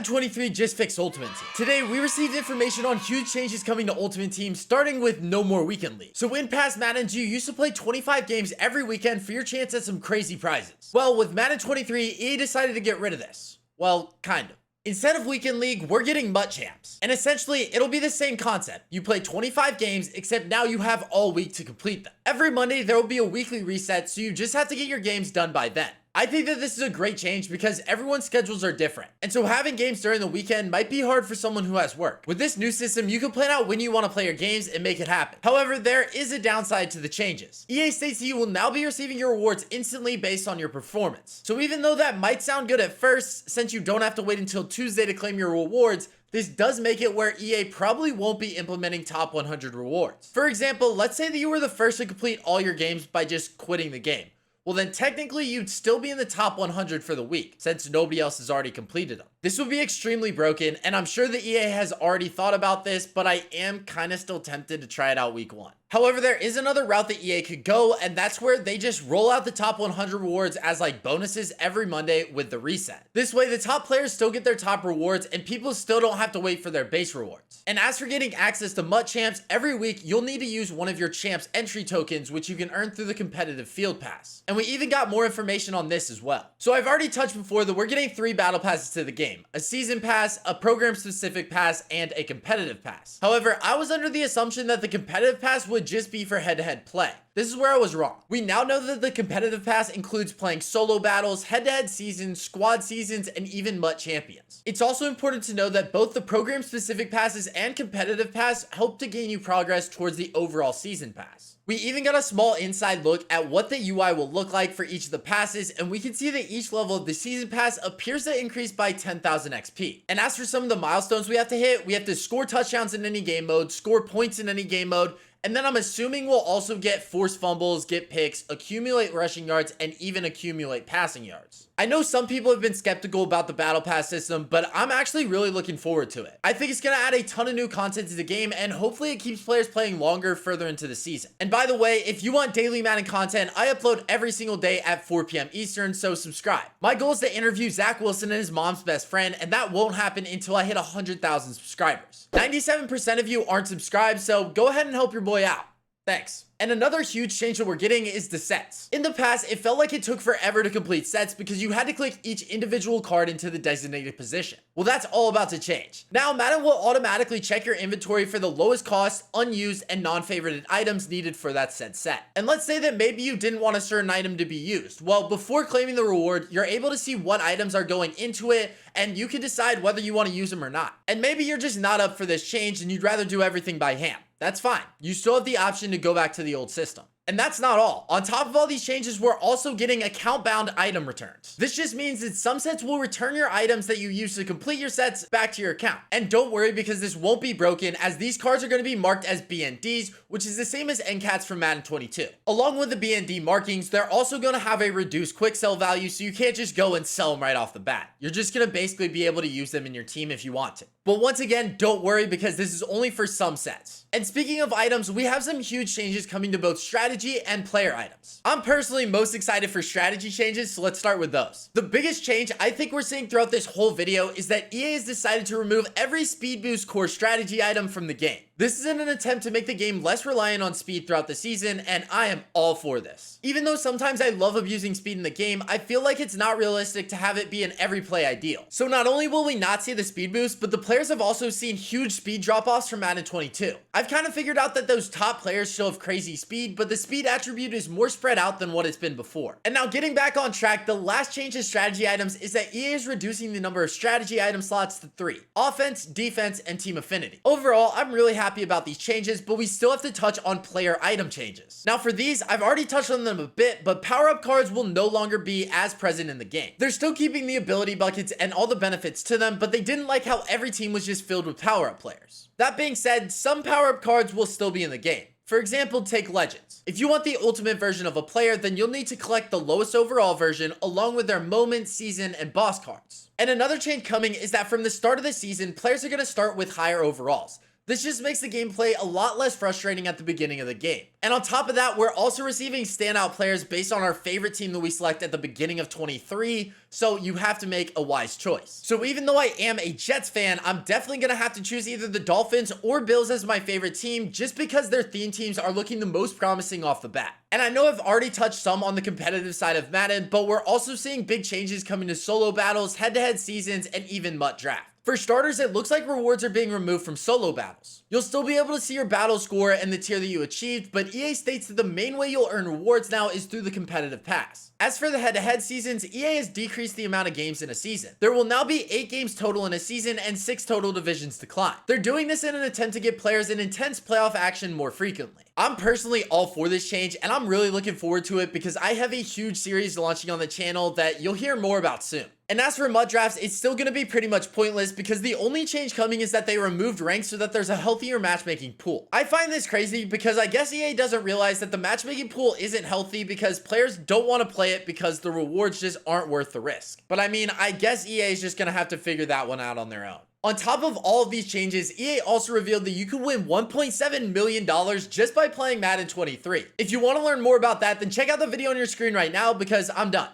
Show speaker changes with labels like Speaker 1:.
Speaker 1: Madden 23 just fixed Ultimate Team. Today, we received information on huge changes coming to Ultimate Team, starting with no more weekend league. So in past Maddens, you used to play 25 games every weekend for your chance at some crazy prizes. Well, with Madden 23, EA decided to get rid of this. Well, kind of. Instead of weekend league, we're getting MUT champs. And essentially, it'll be the same concept. You play 25 games, except now you have all week to complete them. Every Monday, there will be a weekly reset, so you just have to get your games done by then. I think that this is a great change because everyone's schedules are different. And so having games during the weekend might be hard for someone who has work. With this new system, you can plan out when you want to play your games and make it happen. However, there is a downside to the changes. EA states that you will now be receiving your rewards instantly based on your performance. So even though that might sound good at first, since you don't have to wait until Tuesday to claim your rewards, this does make it where EA probably won't be implementing top 100 rewards. For example, let's say that you were the first to complete all your games by just quitting the game. Well, then technically you'd still be in the top 100 for the week, since nobody else has already completed them. This would be extremely broken, and I'm sure the EA has already thought about this, but I am kind of still tempted to try it out week 1. However, there is another route that EA could go, and that's where they just roll out the top 100 rewards as like bonuses every Monday with the reset. This way, the top players still get their top rewards, and people still don't have to wait for their base rewards. And as for getting access to MUT champs, every week you'll need to use one of your champs entry tokens, which you can earn through the competitive field pass. And we even got more information on this as well. So I've already touched before that we're getting 3 battle passes to the game: a season pass, a program specific pass, and a competitive pass. However, I was under the assumption that the competitive pass would just be for head-to-head play. This is where I was wrong. We now know that the competitive pass includes playing solo battles, head-to-head seasons, squad seasons, and even MUT champions. It's also important to know that both the program-specific passes and competitive pass help to gain you progress towards the overall season pass. We even got a small inside look at what the UI will look like for each of the passes, and we can see that each level of the season pass appears to increase by 10,000 XP. And as for some of the milestones we have to hit, we have to score touchdowns in any game mode, score points in any game mode, and then I'm assuming we'll also get forced fumbles, get picks, accumulate rushing yards, and even accumulate passing yards. I know some people have been skeptical about the battle pass system, but I'm actually really looking forward to it. I think it's going to add a ton of new content to the game, and hopefully it keeps players playing longer further into the season. And by the way, if you want daily Madden content, I upload every single day at 4 p.m. Eastern, so subscribe. My goal is to interview Zach Wilson and his mom's best friend, and that won't happen until I hit 100,000 subscribers. 97% of you aren't subscribed, so go ahead and help your boy out. Thanks. And another huge change that we're getting is the sets. In the past, it felt like it took forever to complete sets because you had to click each individual card into the designated position. Well, that's all about to change. Now, Madden will automatically check your inventory for the lowest cost, unused, and non-favorited items needed for that said set. And let's say that maybe you didn't want a certain item to be used. Well, before claiming the reward, you're able to see what items are going into it, and you can decide whether you want to use them or not. And maybe you're just not up for this change and you'd rather do everything by hand. That's fine. You still have the option to go back to the old system. And that's not all. On top of all these changes, we're also getting account-bound item returns. This just means that some sets will return your items that you used to complete your sets back to your account. And don't worry, because this won't be broken, as these cards are going to be marked as BNDs, which is the same as endcaps from Madden 22. Along with the BND markings, they're also going to have a reduced quick sell value, so you can't just go and sell them right off the bat. You're just going to basically be able to use them in your team if you want to. But once again, don't worry, because this is only for some sets. And speaking of items, we have some huge changes coming to both strategy and player items. I'm personally most excited for strategy changes, so let's start with those. The biggest change I think we're seeing throughout this whole video is that EA has decided to remove every speed boost core strategy item from the game. This is in an attempt to make the game less reliant on speed throughout the season, and I am all for this. Even though sometimes I love abusing speed in the game, I feel like it's not realistic to have it be an every play ideal. So not only will we not see the speed boost, but the players have also seen huge speed drop-offs from Madden 22. I've kind of figured out that those top players still have crazy speed, but the speed attribute is more spread out than what it's been before. And now getting back on track, the last change to strategy items is that EA is reducing the number of strategy item slots to 3: offense, defense, and team affinity. Overall, I'm really happy about these changes, but we still have to touch on player item changes. Now for these, I've already touched on them a bit, but power-up cards will no longer be as present in the game. They're still keeping the ability buckets and all the benefits to them, but they didn't like how every team was just filled with power-up players. That being said, some power-up cards will still be in the game. For example, take Legends. If you want the ultimate version of a player, then you'll need to collect the lowest overall version along with their moment, season, and boss cards. And another change coming is that from the start of the season, players are going to start with higher overalls. This just makes the gameplay a lot less frustrating at the beginning of the game. And on top of that, we're also receiving standout players based on our favorite team that we select at the beginning of 23, so you have to make a wise choice. So even though I am a Jets fan, I'm definitely gonna have to choose either the Dolphins or Bills as my favorite team just because their theme teams are looking the most promising off the bat. And I know I've already touched some on the competitive side of Madden, but we're also seeing big changes coming to solo battles, head-to-head seasons, and even MUT draft. For starters, it looks like rewards are being removed from solo battles. You'll still be able to see your battle score and the tier that you achieved, but EA states that the main way you'll earn rewards now is through the competitive pass. As for the head-to-head seasons, EA has decreased the amount of games in a season. There will now be 8 games total in a season and 6 total divisions to climb. They're doing this in an attempt to get players in intense playoff action more frequently. I'm personally all for this change, and I'm really looking forward to it because I have a huge series launching on the channel that you'll hear more about soon. And as for MUT drafts, it's still going to be pretty much pointless because the only change coming is that they removed ranks so that there's a healthier matchmaking pool. I find this crazy because I guess EA doesn't realize that the matchmaking pool isn't healthy because players don't want to play it because the rewards just aren't worth the risk. But I mean, I guess EA is just going to have to figure that one out on their own. On top of all of these changes, EA also revealed that you could win $1.7 million just by playing Madden 23. If you want to learn more about that, then check out the video on your screen right now because I'm done.